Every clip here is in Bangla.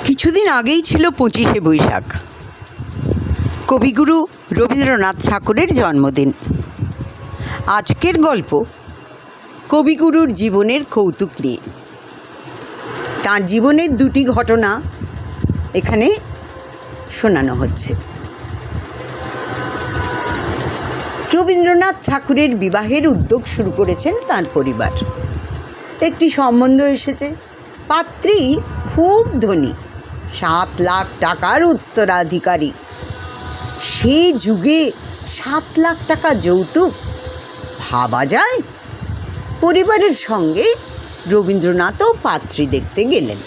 কিছুদিন আগেই ছিল 25শে বৈশাখ, কবিগুরু রবীন্দ্রনাথ ঠাকুরের জন্মদিন। আজকের গল্প কবিগুরুর জীবনের কৌতুক নিয়ে। তাঁর জীবনের দুটি ঘটনা এখানে শোনানো হচ্ছে। রবীন্দ্রনাথ ঠাকুরের বিবাহের উদ্যোগ শুরু করেছেন তাঁর পরিবার। একটি সম্বন্ধ এসেছে। পাত্রী খুব ধনী, 7 লাখ টাকার উত্তরাধিকারী। সে যুগে 7 লাখ টাকা যৌতুক ভাবা যায়? পরিবারের সঙ্গে রবীন্দ্রনাথও পাত্রী দেখতে গেলেন।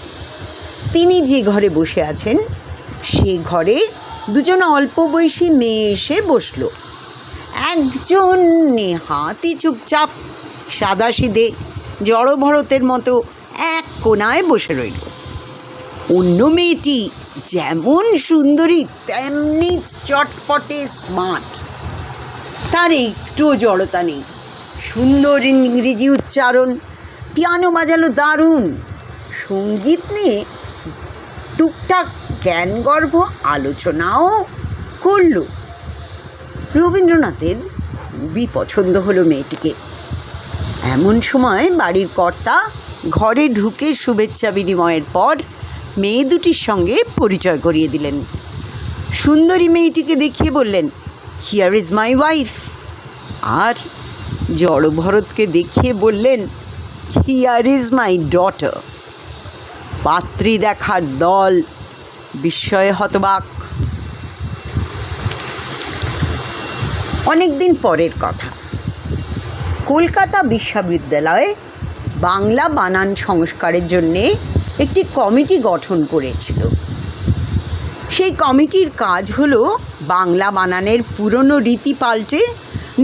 তিনি যে ঘরে বসে আছেন সে ঘরে দুজন অল্প বয়সী মেয়ে এসে বসল। একজন নেহাতি চুপচাপ সাদাসিধে জড়ভরতের মতো এক কোণায় বসে রইল। অন্য মেয়েটি যেমন সুন্দরী তেমনি চটপটে স্মার্ট। তার একটুও জড়তা নেই, সুন্দর ইংরেজি উচ্চারণ, পিয়ানো বাজালো দারুণ, সঙ্গীত নিয়ে টুকটাক জ্ঞানগর্ভ আলোচনাও করল। রবীন্দ্রনাথের খুবই পছন্দ হলো মেয়েটিকে। এমন সময় বাড়ির কর্তা ঘরে ঢুকে শুভেচ্ছা বিনিময়ের পর মেয়ে দুটির সঙ্গে পরিচয় করিয়ে দিলেন। সুন্দরী মেয়েটিকে দেখিয়ে বললেন, হিয়ার ইজ মাই ওয়াইফ। আর জড়ভরতকে দেখিয়ে বললেন, হিয়ার ইজ মাই ডটার। পাত্রী দেখার দল বিস্ময়ে হতবাক। অনেকদিন পরের কথা। কলকাতা বিশ্ববিদ্যালয়ে বাংলা বানান সংস্কারের জন্যে একটি কমিটি গঠন করেছিল। সেই কমিটির কাজ হলো বাংলা বানানের পুরনো রীতি পাল্টে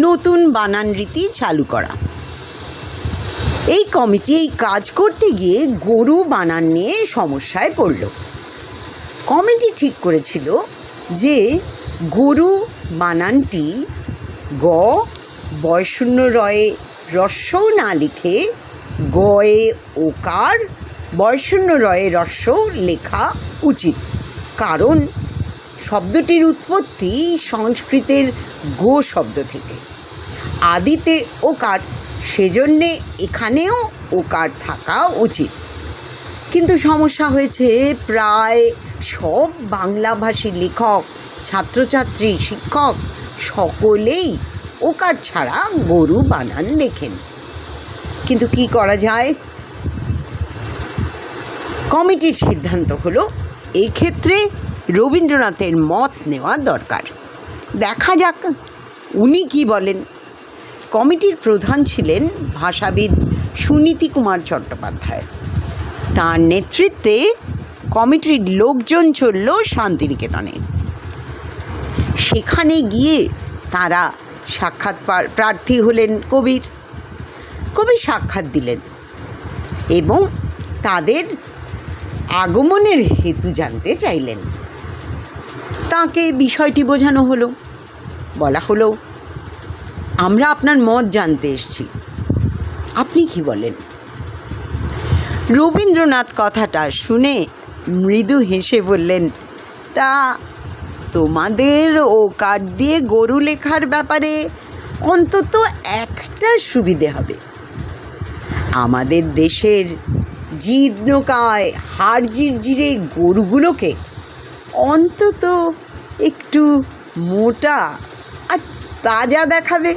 নতুন বানান রীতি চালু করা। এই কমিটি এই কাজ করতে গিয়ে গরু বানান নিয়ে সমস্যায় পড়ল। কমিটি ঠিক করেছিল যে গরু বানানটি গ বয়শূন্য রয়ে রস্যও না লিখে গয়ে ওকার বয়শূন্য রয়ে রস্যও লেখা উচিত। কারণ শব্দটির উৎপত্তি সংস্কৃতের গো শব্দ থেকে, আদিতে ওকার, সেজন্যে এখানেও ওকার থাকা উচিত। কিন্তু সমস্যা হয়েছে, প্রায় সব বাংলাভাষী লেখক, ছাত্রছাত্রী, শিক্ষক সকলেই ওকার ছাড়া গরু বানান লেখেন। কিন্তু কি করা যায়? কমিটির সিদ্ধান্ত হলো এই ক্ষেত্রে রবীন্দ্রনাথের মত নেওয়া দরকার। দেখা যাক উনি কি বলেন। কমিটির প্রধান ছিলেন ভাষাবিদ সুনীতি কুমার চট্টোপাধ্যায়। তাঁর নেতৃত্বে কমিটির লোকজন চলল শান্তিনিকেতনে। সেখানে গিয়ে তারা সাক্ষাৎ প্রার্থী হলেন কবির। কবি সাক্ষাৎ দিলেন এবং তাদের আগমনের হেতু জানতে চাইলেন। তাকে বিষয়টি বোঝানো হলো। বলা হলো, আমরা আপনার মত জানতে এসেছি, আপনি কি বলেন? রবীন্দ্রনাথ কথাটা শুনে মৃদু হেসে বললেন, তা তোমাদের ওকার দিয়ে গরু লেখার ব্যাপারে অন্তত একটা সুবিধে হবে। আমাদের দেশের জীর্ণকায় হাড় জিরজিরে গরুগুলোকে অন্তত একটু মোটা আর তাজা দেখাবে।